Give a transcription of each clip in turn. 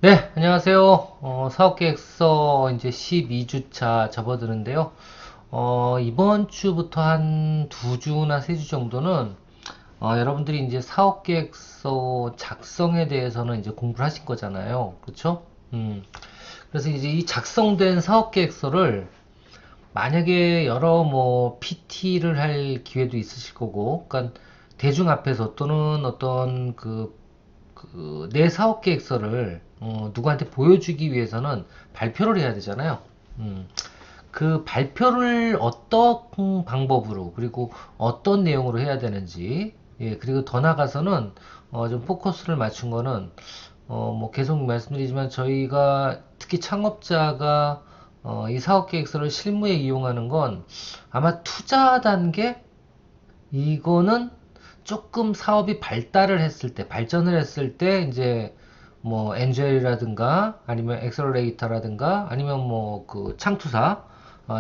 네, 안녕하세요. 사업계획서 이제 12주차 접어드는데요. 이번 주부터 한 2주나 3주 정도는 여러분들이 이제 사업계획서 작성에 대해서는 이제 공부를 하신 거잖아요. 그렇죠? 그래서 이제 이 작성된 사업계획서를 만약에 여러 뭐 PT를 할 기회도 있으실 거고, 그러니까 대중 앞에서 또는 어떤 내 사업 계획서를 누구한테 보여주기 위해서는 발표를 해야 되잖아요. 음, 그 발표를 어떤 방법으로 그리고 어떤 내용으로 해야 되는지, 예, 그리고 더 나가서는 좀 포커스를 맞춘 거는 뭐 계속 말씀드리지만 저희가 특히 창업자가 이 사업 계획서를 실무에 이용하는 건 아마 투자 단계 이거는 조금 사업이 발달을 했을 때, 발전을 했을 때, 이제, 뭐, 엔젤이라든가, 아니면 엑셀러레이터라든가, 아니면 뭐, 그, 창투사,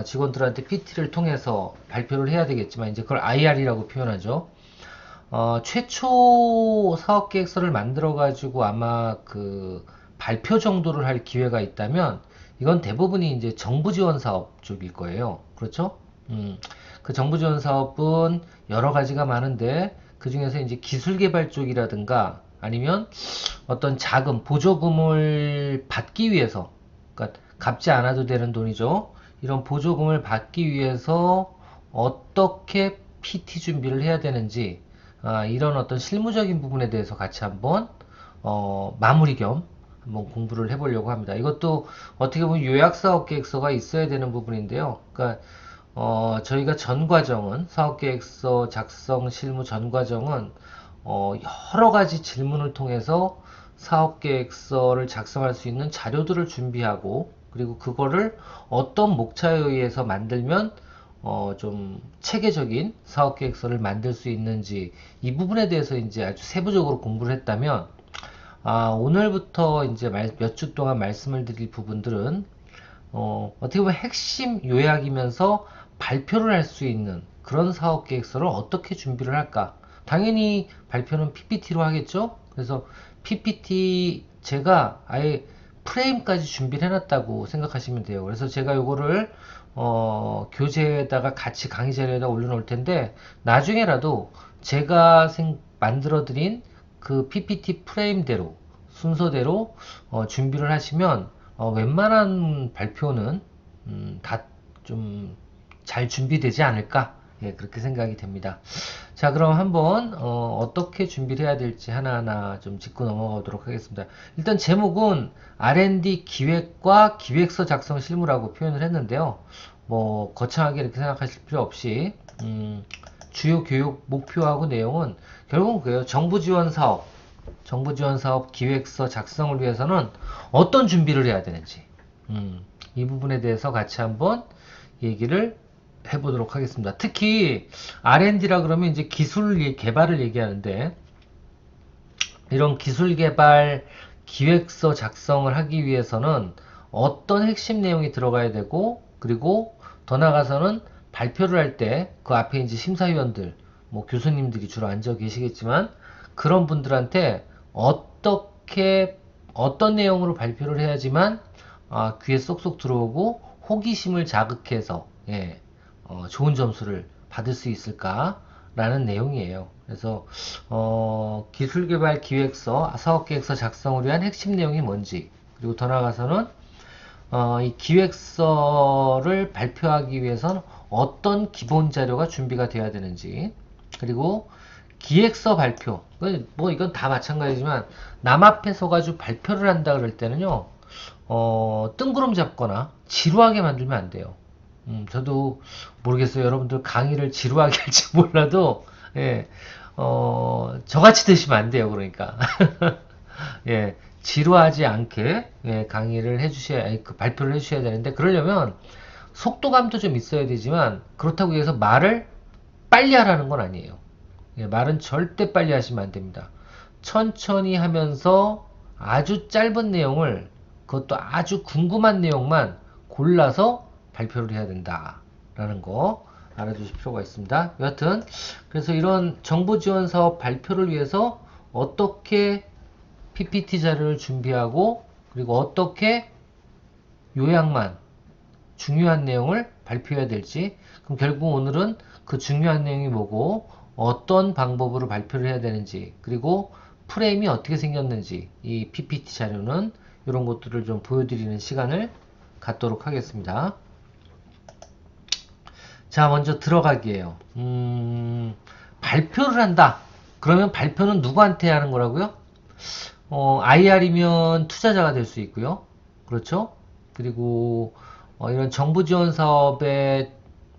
직원들한테 PT를 통해서 발표를 해야 되겠지만, 이제 그걸 IR이라고 표현하죠. 최초 사업 계획서를 만들어가지고 아마 그, 발표 정도를 할 기회가 있다면, 이건 대부분이 이제 정부 지원 사업 쪽일 거예요. 그렇죠? 음, 그 정부 지원 사업은 여러 가지가 많은데 그 중에서 이제 기술 개발 쪽이라든가 아니면 어떤 자금, 보조금을 받기 위해서, 그러니까 갚지 않아도 되는 돈이죠. 이런 보조금을 받기 위해서 어떻게 PT 준비를 해야 되는지, 이런 어떤 실무적인 부분에 대해서 같이 한번 마무리 겸 한번 공부를 해보려고 합니다. 이것도 어떻게 보면 요약사업 계획서가 있어야 되는 부분인데요. 그러니까 저희가 전 과정은 사업계획서 작성 실무 전 과정은 여러 가지 질문을 통해서 사업계획서를 작성할 수 있는 자료들을 준비하고 그리고 그거를 어떤 목차에 의해서 만들면 좀 체계적인 사업계획서를 만들 수 있는지 이 부분에 대해서 이제 아주 세부적으로 공부를 했다면 오늘부터 이제 몇 주 동안 말씀을 드릴 부분들은 어떻게 보면 핵심 요약이면서 발표를 할 수 있는 그런 사업 계획서를 어떻게 준비를 할까? 당연히 발표는 PPT로 하겠죠? 그래서 PPT 제가 아예 프레임까지 준비를 해놨다고 생각하시면 돼요. 그래서 제가 요거를 교재에다가 같이 강의 자료에다 올려놓을 텐데 나중에라도 제가 만들어드린 그 PPT 프레임대로 순서대로 준비를 하시면 웬만한 발표는 다 좀 잘 준비되지 않을까? 예, 그렇게 생각이 됩니다. 자, 그럼 한번 떻게 준비를 해야 될지 하나하나 좀 짚고 넘어가도록 하겠습니다. 일단 제목은 R&D 기획과 기획서 작성 실무라고 표현을 했는데요. 뭐 거창하게 이렇게 생각하실 필요 없이 주요 교육 목표하고 내용은 결국은 그래요. 정부 지원 사업 기획서 작성을 위해서는 어떤 준비를 해야 되는지, 이 부분에 대해서 같이 한번 얘기를 해보도록 하겠습니다. 특히 R&D라 그러면 이제 기술 개발을 얘기하는데 이런 기술 개발 기획서 작성을 하기 위해서는 어떤 핵심 내용이 들어가야 되고 그리고 더 나아가서는 발표를 할 때 그 앞에 이제 심사위원들 뭐 교수님들이 주로 앉아 계시겠지만 그런 분들한테 어떻게 어떤 내용으로 발표를 해야지만 귀에 쏙쏙 들어오고 호기심을 자극해서 예, 좋은 점수를 받을 수 있을까라는 내용이에요. 그래서 기술개발 기획서, 사업계획서 작성을 위한 핵심 내용이 뭔지 그리고 더 나아가서는 이 기획서를 발표하기 위해서는 어떤 기본 자료가 준비가 돼야 되는지 그리고 기획서 발표 뭐 이건 다 마찬가지지만 남 앞에 서가지고 발표를 한다 그럴 때는요 뜬구름 잡거나 지루하게 만들면 안 돼요. 저도 모르겠어요. 여러분들 강의를 지루하게 할지 몰라도 예, 저같이 드시면 안 돼요. 그러니까 예, 지루하지 않게 예, 강의를 해주셔야 그 발표를 해주셔야 되는데 그러려면 속도감도 좀 있어야 되지만 그렇다고 해서 말을 빨리 하라는 건 아니에요. 예, 말은 절대 빨리 하시면 안 됩니다. 천천히 하면서 아주 짧은 내용을 그것도 아주 궁금한 내용만 골라서 발표를 해야 된다라는 거 알아두실 필요가 있습니다. 여하튼 그래서 이런 정부 지원 사업 발표를 위해서 어떻게 PPT 자료를 준비하고 그리고 어떻게 요약만 중요한 내용을 발표해야 될지. 그럼 결국 오늘은 그 중요한 내용이 뭐고 어떤 방법으로 발표를 해야 되는지, 그리고 프레임이 어떻게 생겼는지, 이 PPT 자료는 이런 것들을 좀 보여드리는 시간을 갖도록 하겠습니다. 자, 먼저 들어가기예요. 발표를 한다. 그러면 발표는 누구한테 하는 거라고요? IR이면 투자자가 될 수 있고요. 그렇죠? 그리고 이런 정부 지원 사업의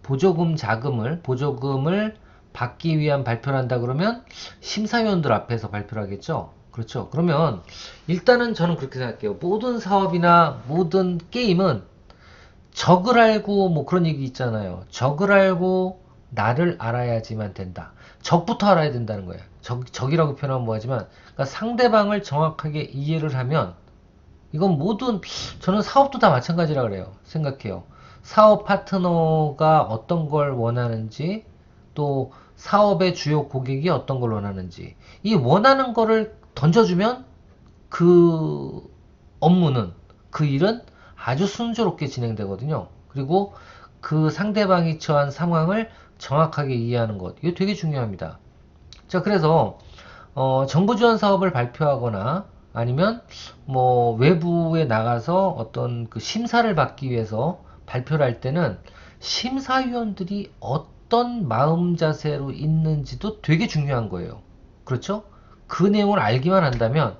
보조금을 받기 위한 발표를 한다 그러면 심사위원들 앞에서 발표를 하겠죠. 그렇죠. 그러면 일단은 저는 그렇게 생각해요. 모든 사업이나 모든 게임은 적을 알고 뭐 그런 얘기 있잖아요. 적을 알고 나를 알아야지만 된다. 적부터 알아야 된다는 거예요. 적이라고 표현하면 뭐하지만, 그러니까 상대방을 정확하게 이해를 하면 이건 모든, 저는 사업도 다 마찬가지라 그래요. 생각해요. 사업 파트너가 어떤 걸 원하는지, 또 사업의 주요 고객이 어떤 걸 원하는지, 이 원하는 거를 던져주면 그 업무는, 그 일은 아주 순조롭게 진행되거든요. 그리고 그 상대방이 처한 상황을 정확하게 이해하는 것, 이게 되게 중요합니다. 자, 그래서 정부 지원 사업을 발표하거나 아니면 뭐 외부에 나가서 어떤 그 심사를 받기 위해서 발표를 할 때는 심사위원들이 어떤 마음 자세로 있는지도 되게 중요한 거예요. 그렇죠? 그 내용을 알기만 한다면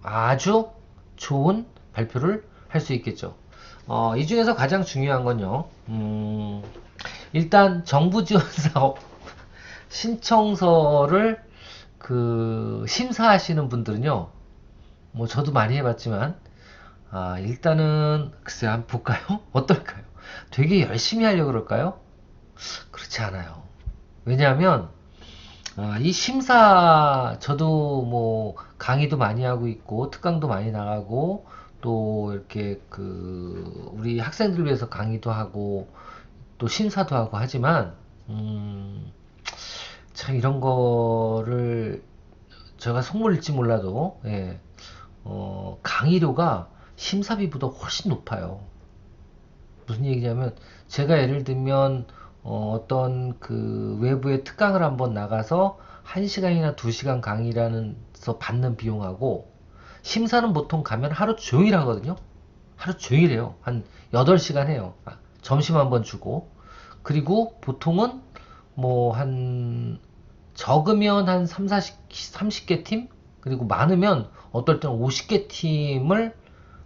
아주 좋은 발표를 할 수 있겠죠. 이 중에서 가장 중요한 건요. 일단 정부 지원 사업 신청서를 그 심사하시는 분들은요. 뭐 저도 많이 해봤지만 일단은 글쎄 한번 볼까요? 어떨까요? 되게 열심히 하려고 그럴까요? 그렇지 않아요. 왜냐하면 이 심사, 저도 뭐 강의도 많이 하고 있고 특강도 많이 나가고 또 이렇게 그 우리 학생들 위해서 강의도 하고 또 심사도 하고 하지만 참 이런 거를 제가 속물일지 몰라도 강의료가 심사비보다 훨씬 높아요. 무슨 얘기냐면 제가 예를 들면 어떤 그 외부의 특강을 한번 나가서 1시간이나 2시간 강의라는서 받는 비용하고 심사는 보통 가면 하루 종일 하거든요. 하루 종일 해요. 한 8시간 해요. 점심 한번 주고. 그리고 보통은 뭐 한 적으면 한 3, 30개 팀? 그리고 많으면 어떨 때는 50개 팀을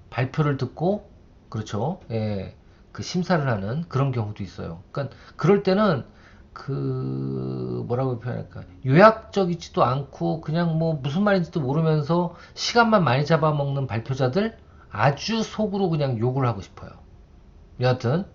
발표를 듣고, 그렇죠. 예, 그 심사를 하는 그런 경우도 있어요. 그러니까 그럴 때는 그 뭐라고 표현할까, 요약적이지도 않고 그냥 뭐 무슨 말인지도 모르면서 시간만 많이 잡아먹는 발표자들 아주 속으로 그냥 욕을 하고 싶어요. 여하튼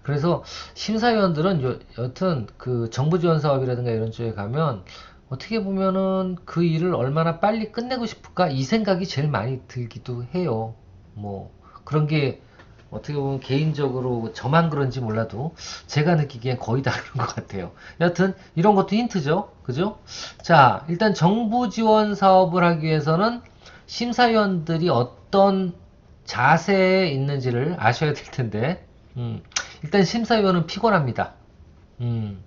그래서 심사위원들은 여튼 그 정부 지원 사업이라든가 이런 쪽에 가면 어떻게 보면은 그 일을 얼마나 빨리 끝내고 싶을까 이 생각이 제일 많이 들기도 해요. 뭐 그런 게 어떻게 보면 개인적으로 저만 그런지 몰라도 제가 느끼기엔 거의 다 그런 것 같아요. 여튼 이런 것도 힌트죠. 그죠? 자, 일단 정부 지원 사업을 하기 위해서는 심사위원들이 어떤 자세에 있는지를 아셔야 될 텐데, 일단 심사위원은 피곤합니다. 음,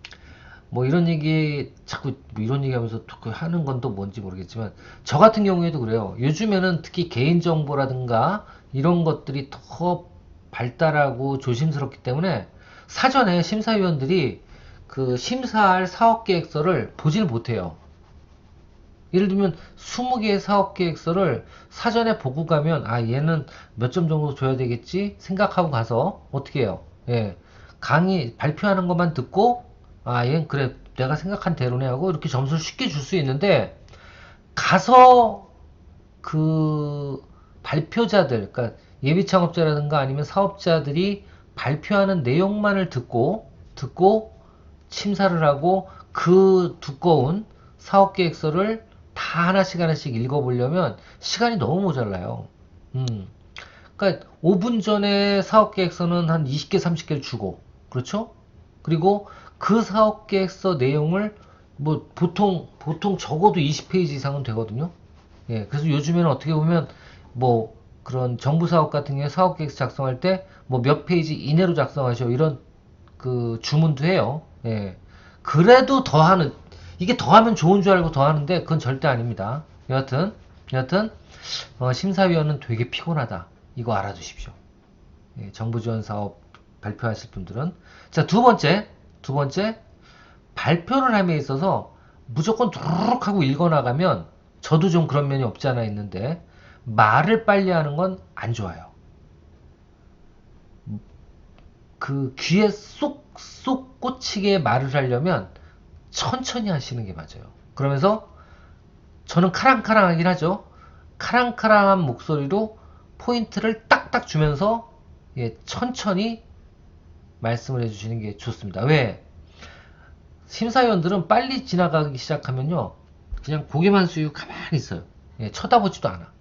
뭐 이런 얘기 자꾸 뭐 이런 얘기 하면서 하는 건 또 뭔지 모르겠지만 저 같은 경우에도 그래요. 요즘에는 특히 개인정보라든가 이런 것들이 더 발달하고 조심스럽기 때문에 사전에 심사위원들이 그 심사할 사업계획서를 보질 못해요. 예를 들면 20개의 사업계획서를 사전에 보고 가면 얘는 몇 점 정도 줘야 되겠지 생각하고 가서 어떻게 해요? 예, 강의 발표하는 것만 듣고 얘는 그래 내가 생각한 대로네 하고 이렇게 점수를 쉽게 줄 수 있는데 가서 그 발표자들, 그러니까 예비 창업자라든가 아니면 사업자들이 발표하는 내용만을 듣고 심사를 하고 그 두꺼운 사업계획서를 다 하나씩 읽어보려면 시간이 너무 모자라요. 그러니까 5분 전에 사업계획서는 한 20개, 30개를 주고, 그렇죠? 그리고 그 사업계획서 내용을 뭐 보통 적어도 20페이지 이상은 되거든요. 예, 그래서 요즘에는 어떻게 보면 뭐 그런 정부 사업 같은 경우에 사업 계획서 작성할 때 뭐 몇 페이지 이내로 작성하셔 이런 그 주문도 해요. 예. 그래도 더하는 이게 더하면 좋은 줄 알고 더하는데 그건 절대 아닙니다. 여하튼 심사위원은 되게 피곤하다. 이거 알아두십시오. 예, 정부 지원 사업 발표하실 분들은 자 두 번째 발표를 함에 있어서 무조건 두루룩 하고 읽어나가면 저도 좀 그런 면이 없지 않아 있는데 말을 빨리 하는 건 안 좋아요. 그 귀에 쏙쏙 꽂히게 말을 하려면 천천히 하시는 게 맞아요. 그러면서 저는 카랑카랑하긴 하죠. 카랑카랑한 목소리로 포인트를 딱딱 주면서 예, 천천히 말씀을 해주시는 게 좋습니다. 왜? 심사위원들은 빨리 지나가기 시작하면요. 그냥 고개만 숙이고 가만히 있어요. 예, 쳐다보지도 않아.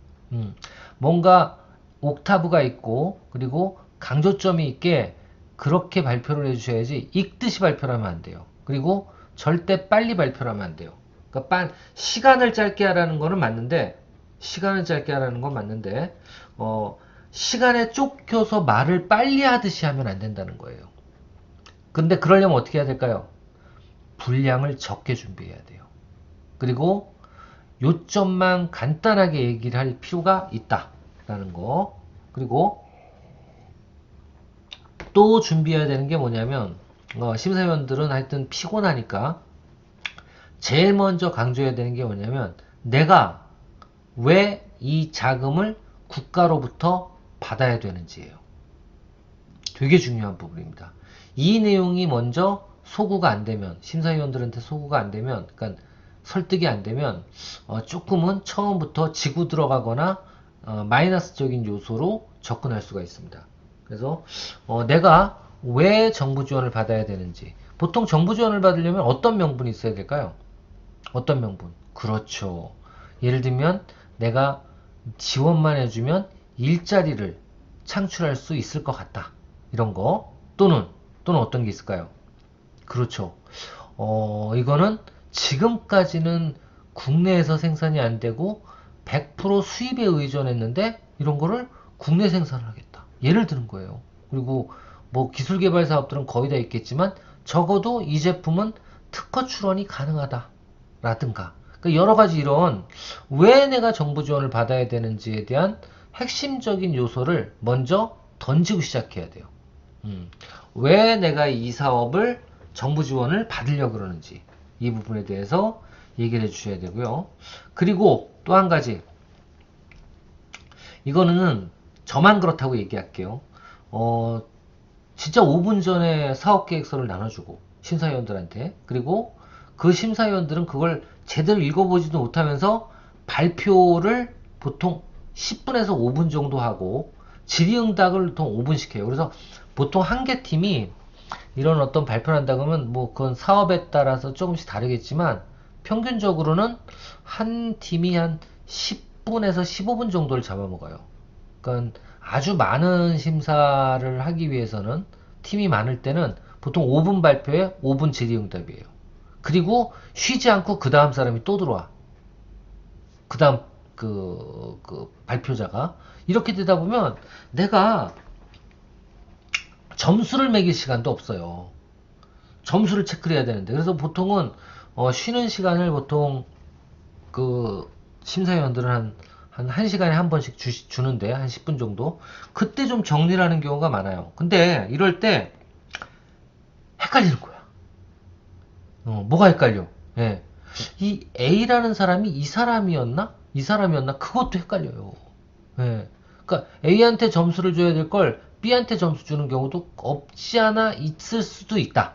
뭔가 옥타브가 있고 그리고 강조점이 있게 그렇게 발표를 해주셔야지 읽듯이 발표를 하면 안 돼요. 그리고 절대 빨리 발표를 하면 안 돼요. 그러니까 시간을 짧게 하라는 거는 맞는데 시간을 짧게 하라는 건 맞는데 시간에 쫓겨서 말을 빨리 하듯이 하면 안 된다는 거예요. 근데 그러려면 어떻게 해야 될까요? 분량을 적게 준비해야 돼요. 그리고 요점만 간단하게 얘기를 할 필요가 있다라는 거. 그리고 또 준비해야 되는 게 뭐냐면 심사위원들은 하여튼 피곤하니까 제일 먼저 강조해야 되는 게 뭐냐면 내가 왜 이 자금을 국가로부터 받아야 되는지예요. 되게 중요한 부분입니다. 이 내용이 먼저 소구가 안 되면 심사위원들한테 소구가 안 되면 그러니까 설득이 안 되면 조금은 처음부터 지고 들어가거나 마이너스적인 요소로 접근할 수가 있습니다. 그래서 내가 왜 정부 지원을 받아야 되는지 보통 정부 지원을 받으려면 어떤 명분이 있어야 될까요? 어떤 명분? 그렇죠. 예를 들면 내가 지원만 해주면 일자리를 창출할 수 있을 것 같다. 이런 거 또는 어떤 게 있을까요? 그렇죠. 이거는 지금까지는 국내에서 생산이 안 되고 100% 수입에 의존했는데 이런 거를 국내 생산을 하겠다. 예를 드는 거예요. 그리고 뭐 기술 개발 사업들은 거의 다 있겠지만 적어도 이 제품은 특허 출원이 가능하다. 라든가. 그러니까 여러 가지 이런 왜 내가 정부 지원을 받아야 되는지에 대한 핵심적인 요소를 먼저 던지고 시작해야 돼요. 왜 내가 이 사업을 정부 지원을 받으려고 그러는지 이 부분에 대해서 얘기를 해주셔야 되고요. 그리고 또 한 가지 이거는 저만 그렇다고 얘기할게요. 진짜 5분 전에 사업계획서를 나눠주고 심사위원들한테 그리고 그 심사위원들은 그걸 제대로 읽어보지도 못하면서 발표를 보통 10분에서 5분 정도 하고 질의응답을 보통 5분씩 해요. 그래서 보통 한 개 팀이 이런 어떤 발표를 한다 그러면 뭐 그건 사업에 따라서 조금씩 다르겠지만 평균적으로는 한 팀이 한 10분에서 15분 정도를 잡아먹어요. 그러니까 아주 많은 심사를 하기 위해서는 팀이 많을 때는 보통 5분 발표에 5분 질의응답이에요. 그리고 쉬지 않고 그 다음 사람이 또 들어와. 그 다음 그 발표자가 이렇게 되다 보면 내가 점수를 매길 시간도 없어요. 점수를 체크를 해야 되는데 그래서 보통은 쉬는 시간을 보통 그 심사위원들은 한 1시간에 한 번씩 주는데 한 10분 정도 그때 좀 정리를 하는 경우가 많아요. 근데 이럴 때 헷갈리는 거야. 뭐가 헷갈려? 예. 이 A라는 사람이 이 사람이었나? 이 사람이었나? 그것도 헷갈려요. 예. 그러니까 A한테 점수를 줘야 될 걸 B한테 점수 주는 경우도 없지 않아 있을 수도 있다.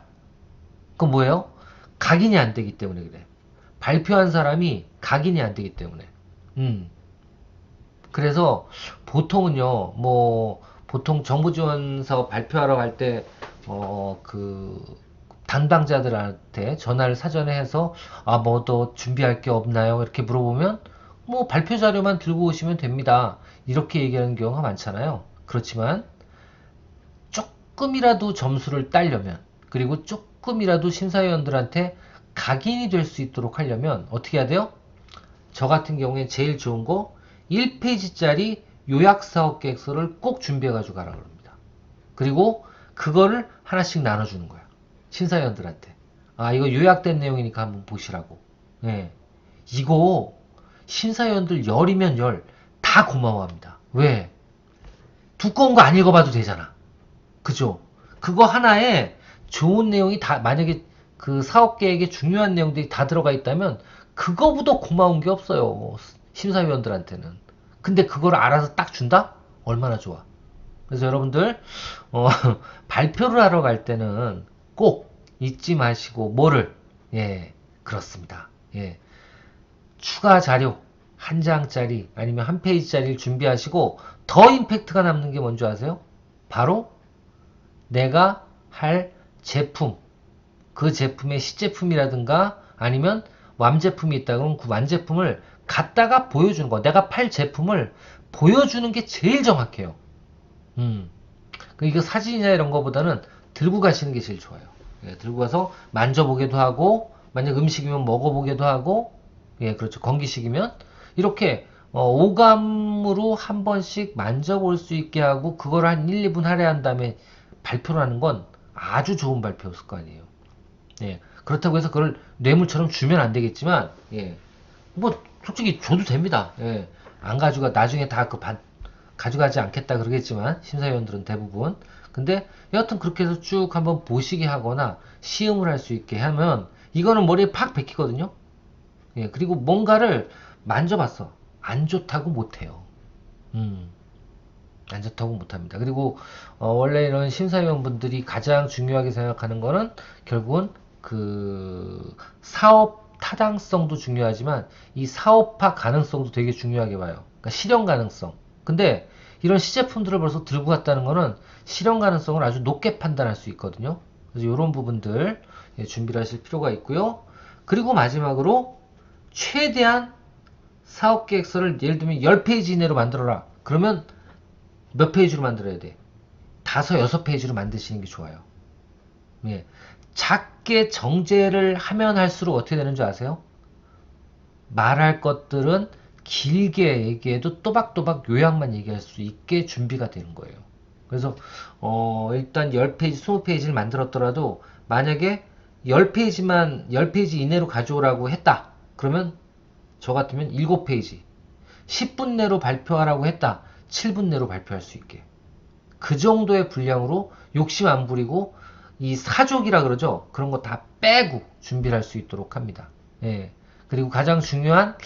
그건 뭐예요? 각인이 안 되기 때문에 그래. 발표한 사람이 각인이 안 되기 때문에. 그래서 보통은요, 뭐, 보통 정부 지원 사업 발표하러 갈 때, 그, 담당자들한테 전화를 사전에 해서, 뭐 더 준비할 게 없나요? 이렇게 물어보면, 뭐 발표 자료만 들고 오시면 됩니다. 이렇게 얘기하는 경우가 많잖아요. 그렇지만, 조금이라도 점수를 따려면, 그리고 조금이라도 심사위원들한테 각인이 될 수 있도록 하려면, 어떻게 해야 돼요? 저 같은 경우에 제일 좋은 거 1페이지짜리 요약사업계획서를 꼭 준비해가지고 가라 그럽니다. 그리고 그거를 하나씩 나눠주는 거야. 심사위원들한테. 아, 이거 요약된 내용이니까 한번 보시라고. 예. 이거 심사위원들 열이면 열 다 고마워합니다. 왜? 두꺼운 거 안 읽어봐도 되잖아. 그죠? 그거 하나에 좋은 내용이 다, 만약에 그 사업계획에 중요한 내용들이 다 들어가 있다면, 그거보다 고마운 게 없어요. 심사위원들한테는. 근데 그걸 알아서 딱 준다? 얼마나 좋아. 그래서 여러분들, 어, 발표를 하러 갈 때는 꼭 잊지 마시고, 뭐를? 예, 그렇습니다. 예. 추가 자료 한 장짜리 아니면 한 페이지짜리를 준비하시고, 더 임팩트가 남는 게 뭔지 아세요? 바로 내가 할 제품, 그 제품의 시제품이라든가 아니면 완제품이 있다 그러면 그 완제품을 갖다가 보여주는 거. 내가 팔 제품을 보여주는 게 제일 정확해요. 이거 사진이나 이런 거보다는 들고 가시는 게 제일 좋아요. 예, 들고 가서 만져보기도 하고, 만약 음식이면 먹어보기도 하고, 예, 그렇죠. 건기식이면 이렇게 오감으로 한 번씩 만져볼 수 있게 하고, 그걸 한 1, 2분 할애한 다음에 발표를 하는 건 아주 좋은 발표였을 거 아니에요. 예, 그렇다고 해서 그걸 뇌물처럼 주면 안 되겠지만, 예, 뭐 솔직히 줘도 됩니다. 예, 안 가져가 나중에 다 가져가지 않겠다 그러겠지만 심사위원들은 대부분. 근데 여하튼 그렇게 해서 쭉 한번 보시게 하거나 시음을 할 수 있게 하면 이거는 머리에 팍 박히거든요. 예, 그리고 뭔가를 만져봤어. 안 좋다고 못해요. 안 좋다고 못합니다. 그리고 원래 이런 심사위원분들이 가장 중요하게 생각하는 거는 결국은 그 사업 타당성도 중요하지만 이 사업화 가능성도 되게 중요하게 봐요. 그러니까 실현 가능성. 근데 이런 시제품들을 벌써 들고 갔다는 거는 실현 가능성을 아주 높게 판단할 수 있거든요. 그래서 이런 부분들 준비를 하실 필요가 있고요. 그리고 마지막으로 최대한 사업계획서를 예를 들면 10페이지 이내로 만들어라. 그러면 몇 페이지로 만들어야 돼? 5, 6페이지로 만드시는 게 좋아요. 예. 작게 정제를 하면 할수록 어떻게 되는 줄 아세요? 말할 것들은 길게 얘기해도 또박또박 요약만 얘기할 수 있게 준비가 되는 거예요. 그래서 일단 10페이지, 20페이지를 만들었더라도 만약에 10페이지 이내로 가져오라고 했다. 그러면 저 같으면 7페이지, 10분 내로 발표하라고 했다. 7분 내로 발표할 수 있게. 그 정도의 분량으로 욕심 안 부리고 이 사족이라 그러죠. 그런 거 다 빼고 준비를 할 수 있도록 합니다. 예. 그리고 가장 중요한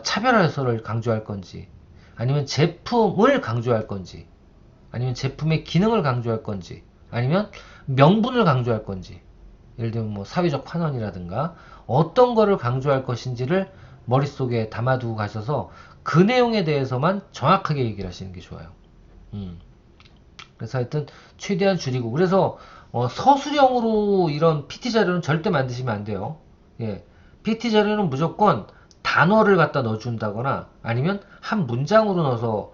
차별화 요소를 강조할 건지 아니면 제품을 강조할 건지 아니면 제품의 기능을 강조할 건지 아니면 명분을 강조할 건지 예를 들면 뭐 사회적 환원이라든가 어떤 거를 강조할 것인지를 머릿속에 담아두고 가셔서 그 내용에 대해서만 정확하게 얘기를 하시는 게 좋아요. 그래서 하여튼 최대한 줄이고 그래서 서술형으로 이런 PT 자료는 절대 만드시면 안 돼요. 예. PT 자료는 무조건 단어를 갖다 넣어준다거나 아니면 한 문장으로 넣어서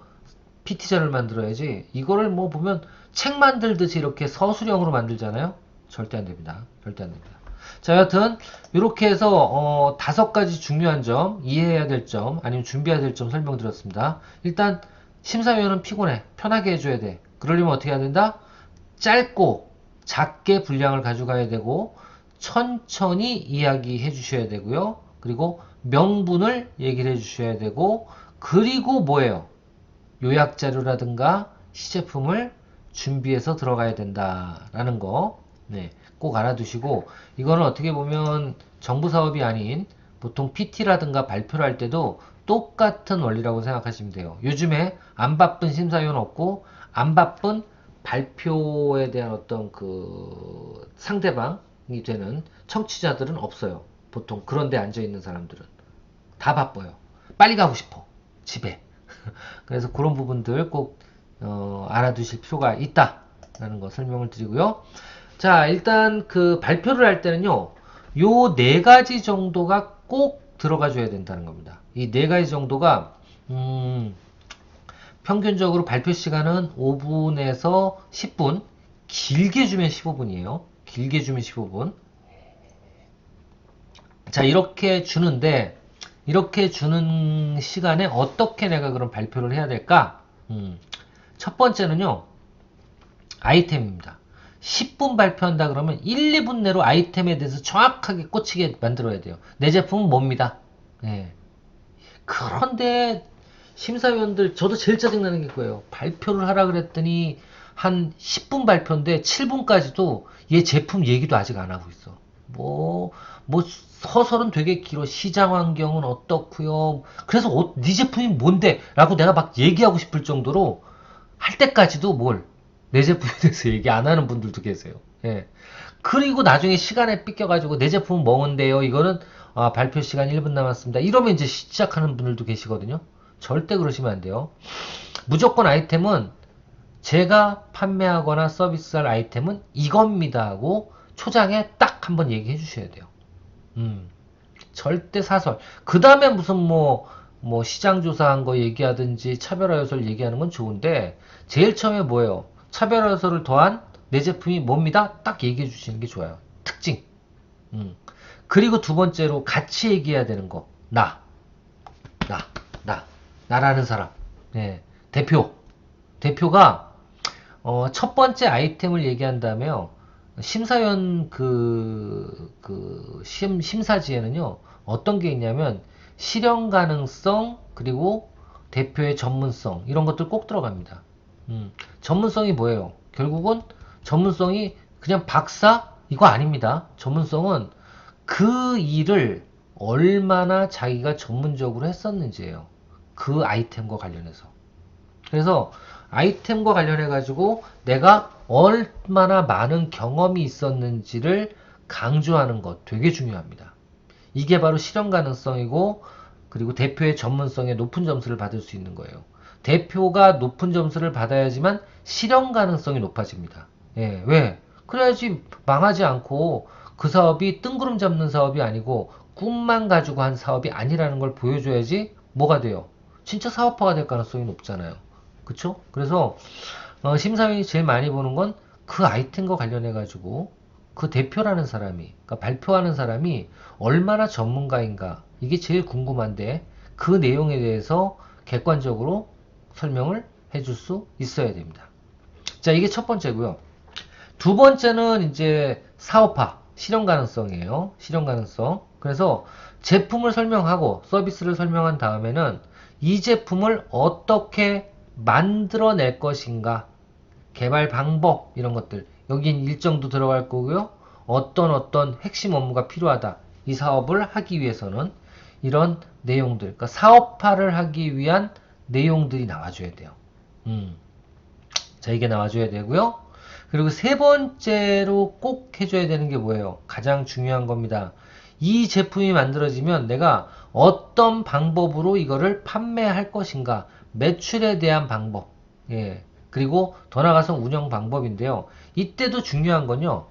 PT 자료를 만들어야지 이거를 뭐 보면 책 만들듯이 이렇게 서술형으로 만들잖아요. 절대 안 됩니다. 절대 안 됩니다. 자, 여하튼 이렇게 해서 5가지 중요한 점, 이해해야 될 점, 아니면 준비해야 될 점 설명드렸습니다. 일단 심사위원은 피곤해. 편하게 해줘야 돼. 그러려면 어떻게 해야 된다? 짧고 작게 분량을 가져가야 되고 천천히 이야기해 주셔야 되고요. 그리고 명분을 얘기를 해 주셔야 되고 그리고 뭐예요? 요약자료라든가 시제품을 준비해서 들어가야 된다라는 거 네, 꼭 알아두시고 이거는 어떻게 보면 정부 사업이 아닌 보통 PT라든가 발표를 할 때도 똑같은 원리라고 생각하시면 돼요. 요즘에 안 바쁜 심사위원 없고 안 바쁜 발표에 대한 어떤 그 상대방이 되는 청취자들은 없어요. 보통 그런 데 앉아 있는 사람들은 다 바빠요. 빨리 가고 싶어. 집에. 그래서 그런 부분들 꼭 알아두실 필요가 있다라는 거 설명을 드리고요. 자, 일단 그 발표를 할 때는요. 요 4가지 정도가 꼭 들어가 줘야 된다는 겁니다. 이 4가지 정도가 평균적으로 발표 시간은 5분에서 10분, 길게 주면 15분이에요. 길게 주면 15분. 자, 이렇게 주는데 이렇게 주는 시간에 어떻게 내가 그럼 발표를 해야 될까? 첫 번째는요, 아이템입니다. 10분 발표한다 그러면 1, 2분 내로 아이템에 대해서 정확하게 꽂히게 만들어야 돼요. 내 제품은 뭡니다. 예. 그런데 심사위원들, 저도 제일 짜증나는 게 그거예요. 발표를 하라 그랬더니 한 10분 발표인데 7분까지도 얘 제품 얘기도 아직 안 하고 있어. 뭐 서설은 되게 길어. 시장 환경은 어떻고요. 그래서 네 제품이 뭔데? 라고 내가 막 얘기하고 싶을 정도로 할 때까지도 내 제품에 대해서 얘기 안 하는 분들도 계세요. 예. 그리고 나중에 시간에 삐껴가지고 내 제품은 뭔데요? 이거는 발표 시간 1분 남았습니다. 이러면 이제 시작하는 분들도 계시거든요. 절대 그러시면 안 돼요. 무조건 아이템은 제가 판매하거나 서비스할 아이템은 이겁니다 하고 초장에 딱 한번 얘기해 주셔야 돼요. 절대 사설. 그 다음에 무슨 시장 조사한 거 얘기하든지 차별화 요소를 얘기하는 건 좋은데, 제일 처음에 뭐예요? 차별화 요소를 더한 내 제품이 뭡니다? 딱 얘기해 주시는 게 좋아요. 특징. 그리고 두 번째로 같이 얘기해야 되는 거. 나, 나라는 사람. 네. 대표가, 첫 번째 아이템을 얘기한 다음에요. 심사위원 심사지에는요, 어떤 게 있냐면, 실현 가능성, 그리고 대표의 전문성, 이런 것들 꼭 들어갑니다. 전문성이 뭐예요? 결국은 전문성이 그냥 박사? 이거 아닙니다. 전문성은 그 일을 얼마나 자기가 전문적으로 했었는지예요. 그 아이템과 관련해서. 그래서 아이템과 관련해 가지고 내가 얼마나 많은 경험이 있었는지를 강조하는 것 되게 중요합니다. 이게 바로 실현 가능성이고, 그리고 대표의 전문성에 높은 점수를 받을 수 있는 거예요. 대표가 높은 점수를 받아야지만 실현 가능성이 높아집니다. 예, 왜? 그래야지 망하지 않고 그 사업이 뜬구름 잡는 사업이 아니고 꿈만 가지고 한 사업이 아니라는 걸 보여줘야지 뭐가 돼요? 진짜 사업화가 될 가능성이 높잖아요. 그쵸? 그래서 심사위원이 제일 많이 보는 건 그 아이템과 관련해 가지고 그 대표라는 사람이, 그러니까 발표하는 사람이 얼마나 전문가인가, 이게 제일 궁금한데 그 내용에 대해서 객관적으로 설명을 해줄 수 있어야 됩니다. 자, 이게 첫 번째고요. 두 번째는 이제 사업화, 실현 가능성이에요. 실현 가능성. 그래서 제품을 설명하고 서비스를 설명한 다음에는 이 제품을 어떻게 만들어낼 것인가, 개발 방법, 이런 것들. 여긴 일정도 들어갈 거고요. 어떤 핵심 업무가 필요하다. 이 사업을 하기 위해서는 이런 내용들, 그러니까 사업화를 하기 위한 내용들이 나와줘야 돼요. 자, 이게 나와줘야 되고요. 그리고 세 번째로 꼭 해줘야 되는 게 뭐예요? 가장 중요한 겁니다. 이 제품이 만들어지면 내가 어떤 방법으로 이거를 판매할 것인가, 매출에 대한 방법, 예, 그리고 더 나아가서 운영 방법인데요. 이때도 중요한 건요,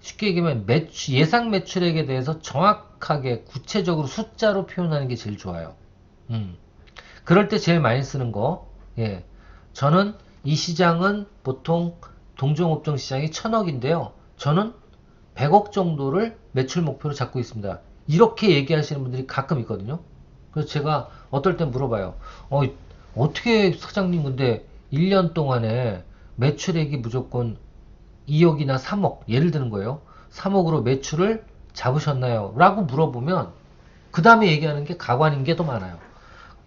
쉽게 얘기하면 예상 매출액에 대해서 정확하게 구체적으로 숫자로 표현하는 게 제일 좋아요. 그럴 때 제일 많이 쓰는 거, 예, 저는 이 시장은 보통 동종업종 시장이 1000억인데요. 저는 100억 정도를 매출 목표로 잡고 있습니다. 이렇게 얘기하시는 분들이 가끔 있거든요. 그래서 제가 어떨 땐 물어봐요. 어떻게 사장님 근데 1년 동안에 매출액이 무조건 2억이나 3억, 예를 드는 거예요. 3억으로 매출을 잡으셨나요? 라고 물어보면 그 다음에 얘기하는 게 가관인 게 더 많아요.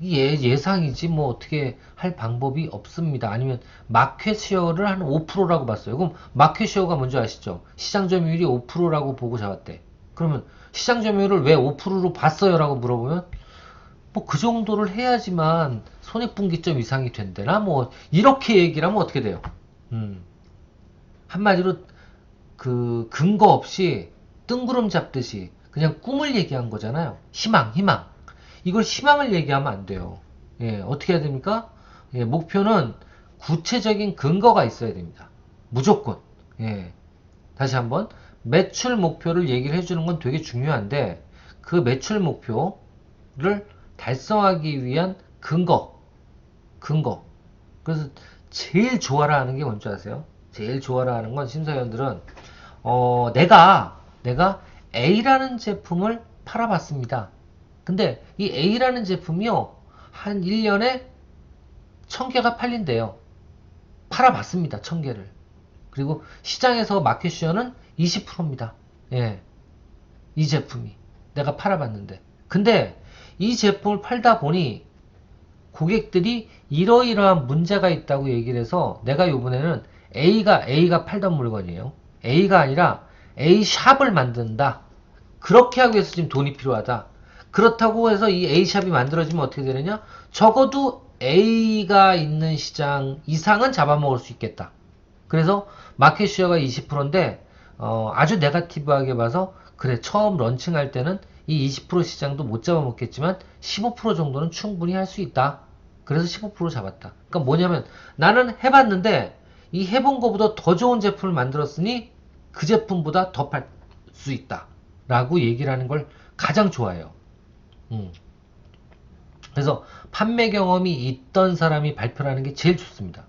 예상이지 뭐 어떻게 할 방법이 없습니다. 아니면 마켓 쉐어를 한 5%라고 봤어요. 그럼 마켓 쉐어가 뭔지 아시죠? 시장 점유율이 5%라고 보고 잡았대. 그러면 시장 점유율을 왜 5%로 봤어요? 라고 물어보면 뭐 그 정도를 해야지만 손익분기점 이상이 된대나 뭐 이렇게 얘기를 하면 어떻게 돼요? 한마디로 그 근거 없이 뜬구름 잡듯이 그냥 꿈을 얘기한 거잖아요. 희망. 이걸 희망을 얘기하면 안 돼요. 예, 어떻게 해야 됩니까? 예, 목표는 구체적인 근거가 있어야 됩니다. 무조건. 예. 다시 한번 매출 목표를 얘기를 해주는 건 되게 중요한데 그 매출 목표를 달성하기 위한 근거. 그래서 제일 좋아라 하는 게 뭔지 아세요? 제일 좋아라 하는 건 심사위원들은 내가 A라는 제품을 팔아봤습니다. 근데 이 A라는 제품이요, 한 1년에 1000개가 팔린대요. 팔아봤습니다. 1000개를. 그리고 시장에서 마켓슈어는 20%입니다. 예, 이 제품이. 내가 팔아봤는데. 근데 이 제품을 팔다 보니 고객들이 이러이러한 문제가 있다고 얘기를 해서 내가 요번에는 A가 팔던 물건이에요. A가 아니라 A 샵을 만든다. 그렇게 하기 위해서 지금 돈이 필요하다. 그렇다고 해서 이 A샵이 만들어지면 어떻게 되느냐? 적어도 A가 있는 시장 이상은 잡아먹을 수 있겠다. 그래서 마켓슈어가 20%인데 아주 네거티브하게 봐서 그래, 처음 런칭할 때는 이 20% 시장도 못 잡아먹겠지만 15% 정도는 충분히 할 수 있다. 그래서 15% 잡았다. 그러니까 뭐냐면 나는 해봤는데 이 해본 것보다 더 좋은 제품을 만들었으니 그 제품보다 더 팔 수 있다. 라고 얘기를 하는 걸 가장 좋아해요. 그래서 판매 경험이 있던 사람이 발표를 하는 게 제일 좋습니다.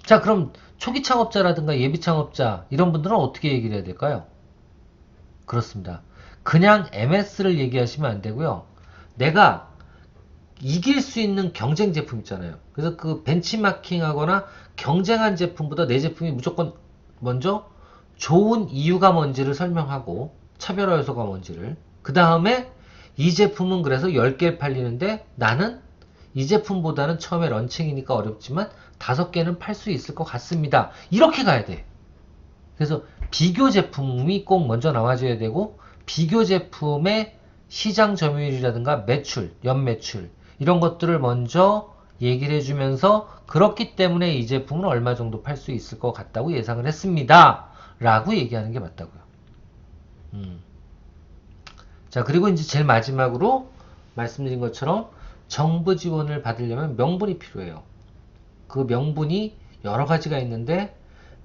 자, 그럼 초기 창업자라든가 예비 창업자 이런 분들은 어떻게 얘기를 해야 될까요? 그렇습니다. 그냥 MS를 얘기하시면 안 되고요. 내가 이길 수 있는 경쟁 제품 있잖아요. 그래서 그 벤치마킹 하거나 경쟁한 제품보다 내 제품이 무조건 먼저 좋은 이유가 뭔지를 설명하고 차별화 요소가 뭔지를, 그 다음에 이 제품은 그래서 10개 팔리는데 나는 이 제품보다는 처음에 런칭이니까 어렵지만 5개는 팔 수 있을 것 같습니다. 이렇게 가야 돼. 그래서 비교 제품이 꼭 먼저 나와줘야 되고, 비교 제품의 시장 점유율이라든가 매출, 연매출 이런 것들을 먼저 얘기를 해주면서 그렇기 때문에 이 제품은 얼마 정도 팔 수 있을 것 같다고 예상을 했습니다. 라고 얘기하는 게 맞다고요. 자, 그리고 이제 제일 마지막으로 말씀드린 것처럼 정부 지원을 받으려면 명분이 필요해요. 그 명분이 여러 가지가 있는데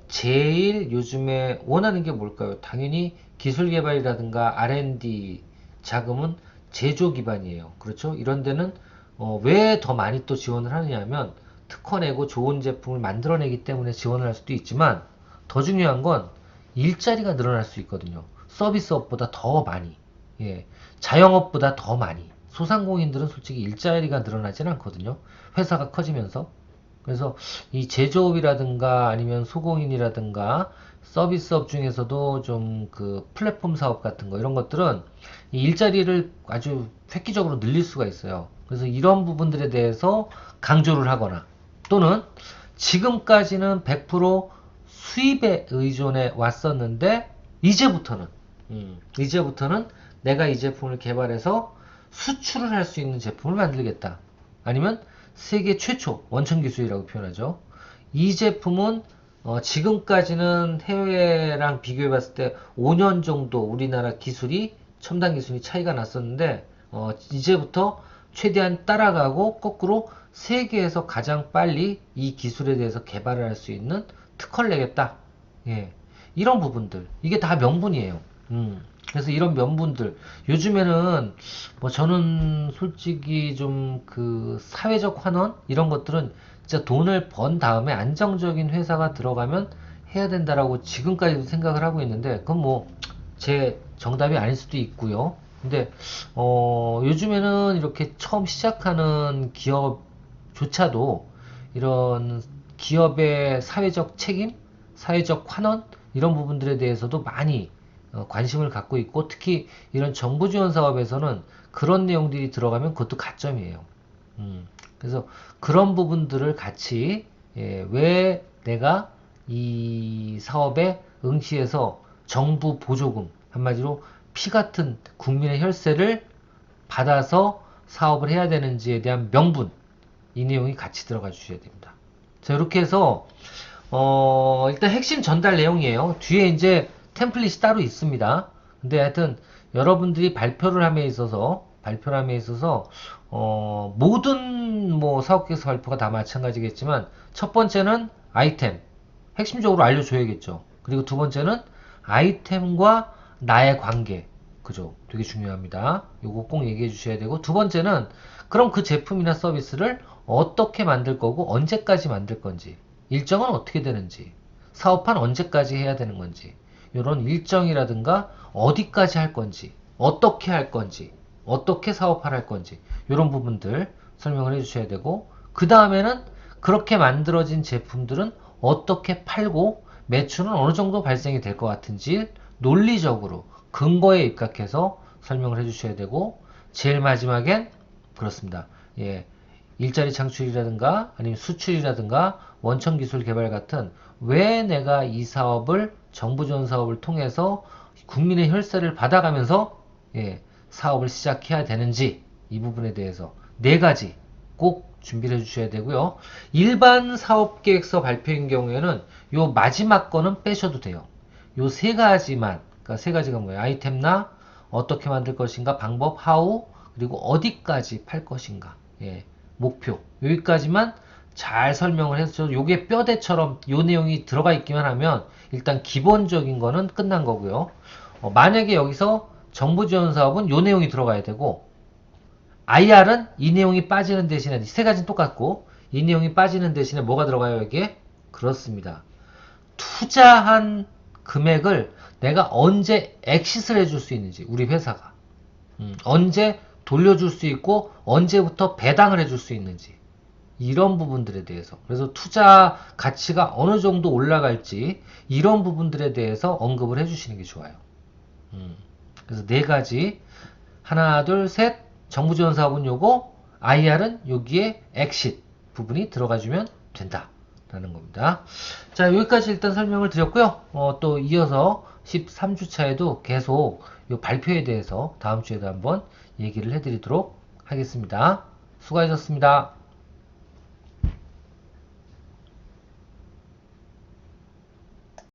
제일 요즘에 원하는 게 뭘까요? 당연히 기술 개발이라든가 R&D 자금은 제조 기반이에요. 그렇죠? 이런 데는 왜 더 많이 또 지원을 하느냐 하면 특허 내고 좋은 제품을 만들어내기 때문에 지원을 할 수도 있지만 더 중요한 건 일자리가 늘어날 수 있거든요. 서비스업보다 더 많이. 예, 자영업보다 더 많이. 소상공인들은 솔직히 일자리가 늘어나진 않거든요. 회사가 커지면서. 그래서 이 제조업이라든가 아니면 소공인이라든가 서비스업 중에서도 좀 그 플랫폼 사업 같은 거 이런 것들은 이 일자리를 아주 획기적으로 늘릴 수가 있어요. 그래서 이런 부분들에 대해서 강조를 하거나 또는 지금까지는 100% 수입에 의존해 왔었는데 이제부터는 내가 이 제품을 개발해서 수출을 할 수 있는 제품을 만들겠다. 아니면 세계 최초 원천 기술이라고 표현하죠. 이 제품은 지금까지는 해외랑 비교해 봤을 때 5년 정도 우리나라 기술이 첨단 기술이 차이가 났었는데 이제부터 최대한 따라가고 거꾸로 세계에서 가장 빨리 이 기술에 대해서 개발을 할 수 있는 특허를 내겠다. 예. 이런 부분들 이게 다 명분이에요. 그래서 이런 명분들 요즘에는 뭐 저는 솔직히 좀 그 사회적 환원 이런 것들은 진짜 돈을 번 다음에 안정적인 회사가 들어가면 해야 된다라고 지금까지도 생각을 하고 있는데 그건 뭐 제 정답이 아닐 수도 있고요. 근데 요즘에는 이렇게 처음 시작하는 기업조차도 이런 기업의 사회적 책임, 사회적 환원 이런 부분들에 대해서도 많이 관심을 갖고 있고 특히 이런 정부 지원 사업에서는 그런 내용들이 들어가면 그것도 가점이에요. 그래서 그런 부분들을 같이 왜 내가 이 사업에 응시해서 정부 보조금 한마디로 피 같은 국민의 혈세를 받아서 사업을 해야 되는지에 대한 명분 이 내용이 같이 들어가 주셔야 됩니다. 자, 이렇게 해서 일단 핵심 전달 내용이에요. 뒤에 이제 템플릿이 따로 있습니다. 근데 하여튼 여러분들이 발표를 함에 있어서 모든 뭐 사업계획서 발표가 다 마찬가지겠지만 첫 번째는 아이템 핵심적으로 알려줘야겠죠. 그리고 두 번째는 아이템과 나의 관계 그죠? 되게 중요합니다. 요거 꼭 얘기해 주셔야 되고 두 번째는 그럼 그 제품이나 서비스를 어떻게 만들 거고 언제까지 만들 건지 일정은 어떻게 되는지 사업한 언제까지 해야 되는 건지 이런 일정이라든가 어디까지 할 건지 어떻게 할 건지 어떻게 사업화를 할 건지 이런 부분들 설명을 해주셔야 되고, 그 다음에는 그렇게 만들어진 제품들은 어떻게 팔고 매출은 어느 정도 발생이 될 것 같은지 논리적으로 근거에 입각해서 설명을 해주셔야 되고, 제일 마지막엔 그렇습니다. 예, 일자리 창출이라든가 아니면 수출이라든가 원천 기술 개발 같은 왜 내가 이 사업을 정부 지원 사업을 통해서 국민의 혈세를 받아가면서 예, 사업을 시작해야 되는지 이 부분에 대해서 네 가지 꼭 준비를 해주셔야 되고요. 일반 사업계획서 발표인 경우에는 요 마지막 거는 빼셔도 돼요. 요 세 가지만, 그러니까 세 가지가 뭐예요? 아이템나 어떻게 만들 것인가, 방법, how, 그리고 어디까지 팔 것인가, 예, 목표. 여기까지만 잘 설명을 해서 요게 뼈대처럼 요 내용이 들어가 있기만 하면 일단 기본적인 거는 끝난 거고요. 만약에 여기서 정부 지원 사업은 요 내용이 들어가야 되고, IR은 이 내용이 빠지는 대신에 세 가지는 똑같고 이 내용이 빠지는 대신에 뭐가 들어가요 여기에? 그렇습니다. 투자한 금액을 내가 언제 엑시스를 해줄 수 있는지, 우리 회사가 언제 돌려줄 수 있고 언제부터 배당을 해줄 수 있는지, 이런 부분들에 대해서, 그래서 투자 가치가 어느 정도 올라갈지 이런 부분들에 대해서 언급을 해주시는 게 좋아요. 그래서 네 가지, 하나 둘 셋, 정부 지원 사업은 요거, IR은 여기에 엑싯 부분이 들어가주면 된다 라는 겁니다. 자, 여기까지 일단 설명을 드렸고요. 또 이어서 13주차에도 계속 이 발표에 대해서 다음 주에도 한번 얘기를 해드리도록 하겠습니다. 수고하셨습니다.